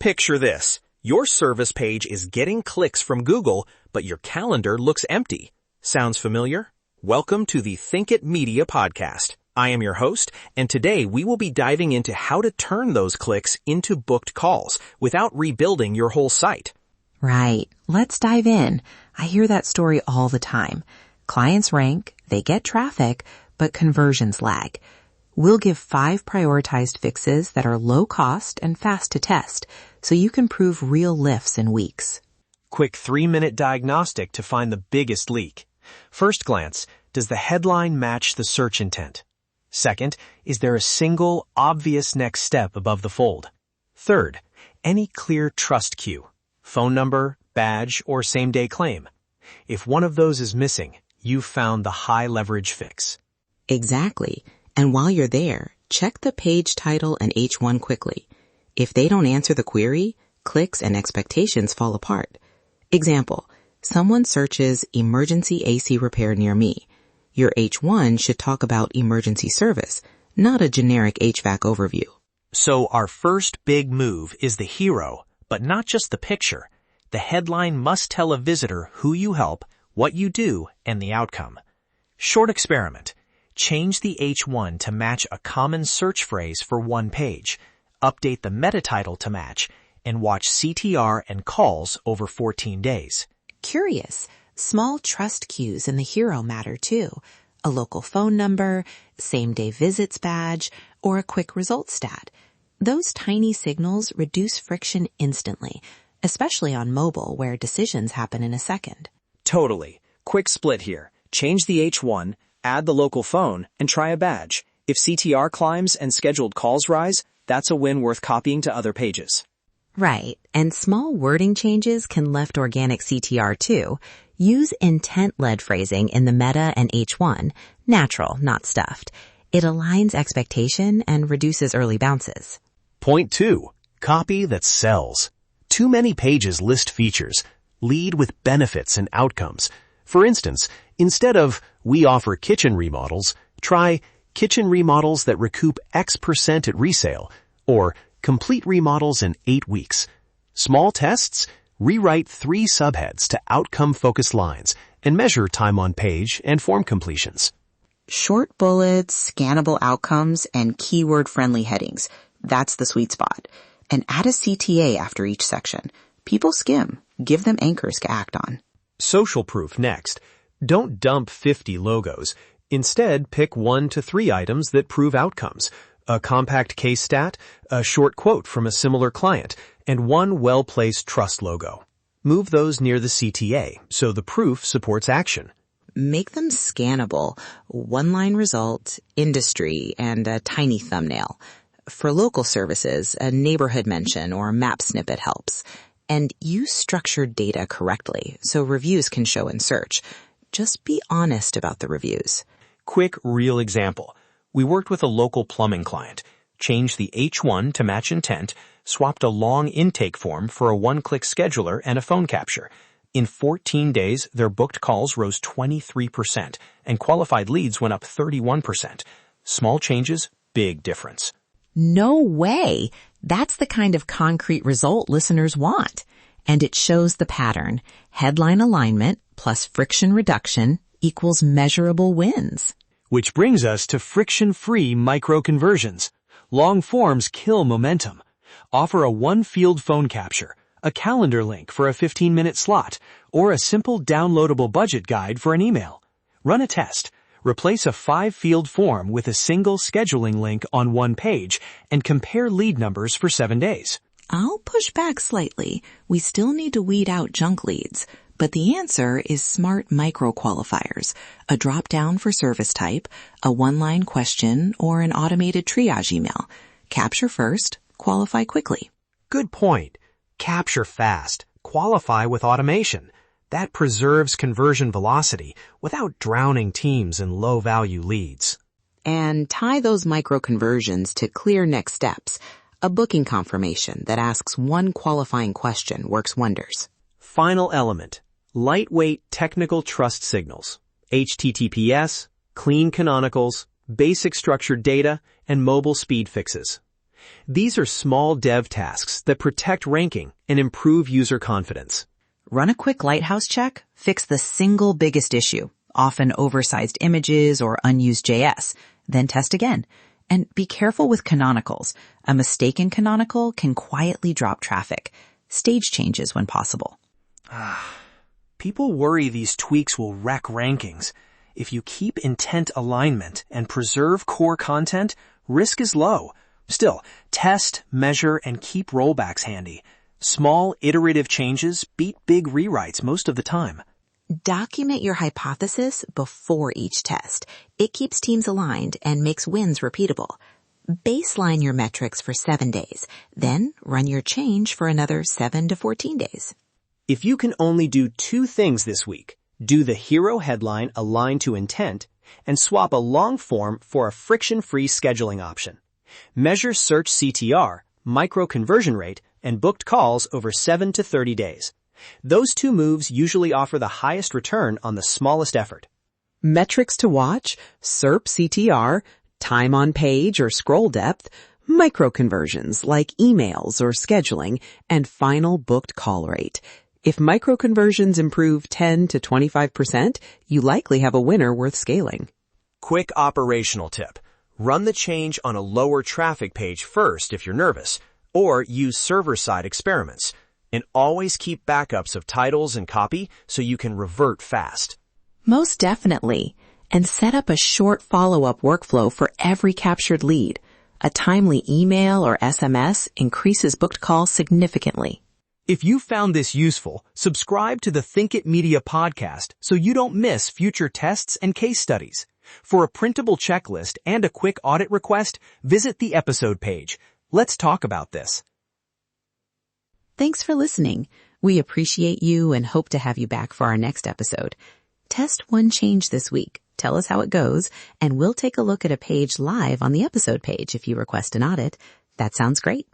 Picture this. Your service page is getting clicks from Google, but your calendar looks empty. Sounds familiar? Welcome to the Think It Media podcast. I am your host, and today we will be diving into how to turn those clicks into booked calls without rebuilding your whole site. Right. Let's dive in. I hear that story all the time. Clients rank, they get traffic, but conversions lag. We'll give 5 prioritized fixes that are low cost and fast to test, so you can prove real lifts in weeks. Quick 3-minute diagnostic to find the biggest leak. First glance, does the headline match the search intent? Second, is there a single, obvious next step above the fold? Third, any clear trust cue? Phone number, badge, or same-day claim? If one of those is missing, you've found the high-leverage fix. Exactly. And while you're there, check the page title and H1 quickly. If they don't answer the query, clicks and expectations fall apart. Example, someone searches emergency AC repair near me. Your H1 should talk about emergency service, not a generic HVAC overview. So our first big move is the hero, but not just the picture. The headline must tell a visitor who you help, what you do, and the outcome. Short experiment. Change the H1 to match a common search phrase for one page. Update the meta title to match, and watch CTR and calls over 14 days. Curious. Small trust cues in the hero matter too. A local phone number, same-day visits badge, or a quick results stat. Those tiny signals reduce friction instantly, especially on mobile where decisions happen in a second. Totally. Quick split here. Change the H1, add the local phone, and try a badge. If CTR climbs and scheduled calls rise, that's a win worth copying to other pages. Right, and small wording changes can lift organic CTR too. Use intent-led phrasing in the meta and H1, natural, not stuffed. It aligns expectation and reduces early bounces. Point 2. Copy that sells. Too many pages list features. Lead with benefits and outcomes. For instance, instead of, "We offer kitchen remodels," try, "Kitchen remodels that recoup X% at resale," or "Complete remodels in 8 weeks." Small tests? Rewrite 3 subheads to outcome-focused lines and measure time on page and form completions. Short bullets, scannable outcomes, and keyword-friendly headings. That's the sweet spot. And add a CTA after each section. People skim. Give them anchors to act on. Social proof next. Don't dump 50 logos. Instead, pick 1 to 3 items that prove outcomes. A compact case stat, a short quote from a similar client, and 1 well-placed trust logo. Move those near the CTA so the proof supports action. Make them scannable. 1-line result, industry, and a tiny thumbnail. For local services, a neighborhood mention or map snippet helps. And use structured data correctly so reviews can show in search. Just be honest about the reviews. Quick, real example. We worked with a local plumbing client, changed the H1 to match intent, swapped a long intake form for a one-click scheduler and a phone capture. In 14 days, their booked calls rose 23%, and qualified leads went up 31%. Small changes, big difference. No way! That's the kind of concrete result listeners want. And it shows the pattern. Headline alignment plus friction reduction equals measurable wins. Which brings us to friction-free micro-conversions. Long forms kill momentum. Offer a one-field phone capture, a calendar link for a 15-minute slot, or a simple downloadable budget guide for an email. Run a test. Replace a 5-field form with a single scheduling link on one page and compare lead numbers for 7 days. I'll push back slightly. We still need to weed out junk leads. But the answer is smart micro-qualifiers, a drop-down for service type, a 1-line question, or an automated triage email. Capture first, qualify quickly. Good point. Capture fast, qualify with automation. That preserves conversion velocity without drowning teams in low-value leads. And tie those micro-conversions to clear next steps. A booking confirmation that asks one qualifying question works wonders. Final element. Lightweight technical trust signals. HTTPS, clean canonicals, basic structured data, and mobile speed fixes. These are small dev tasks that protect ranking and improve user confidence. Run a quick lighthouse check, fix the single biggest issue, often oversized images or unused JS, then test again. And be careful with canonicals. A mistaken canonical can quietly drop traffic. Stage changes when possible. People worry these tweaks will wreck rankings. If you keep intent alignment and preserve core content, risk is low. Still, test, measure, and keep rollbacks handy. Small, iterative changes beat big rewrites most of the time. Document your hypothesis before each test. It keeps teams aligned and makes wins repeatable. Baseline your metrics for 7 days, then run your change for another 7 to 14 days. If you can only do 2 things this week, do the hero headline aligned to intent and swap a long form for a friction-free scheduling option. Measure search CTR, micro conversion rate, and booked calls over 7 to 30 days. Those 2 moves usually offer the highest return on the smallest effort. Metrics to watch, SERP CTR, time on page or scroll depth, micro-conversions like emails or scheduling, and final booked call rate. If micro-conversions improve 10 to 25%, you likely have a winner worth scaling. Quick operational tip. Run the change on a lower traffic page first if you're nervous, or use server-side experiments. And always keep backups of titles and copy so you can revert fast. Most definitely. And set up a short follow-up workflow for every captured lead. A timely email or SMS increases booked calls significantly. If you found this useful, subscribe to the Think It Media podcast so you don't miss future tests and case studies. For a printable checklist and a quick audit request, visit the episode page. Let's talk about this. Thanks for listening. We appreciate you and hope to have you back for our next episode. Test one change this week. Tell us how it goes, and we'll take a look at a page live on the episode page if you request an audit. That sounds great.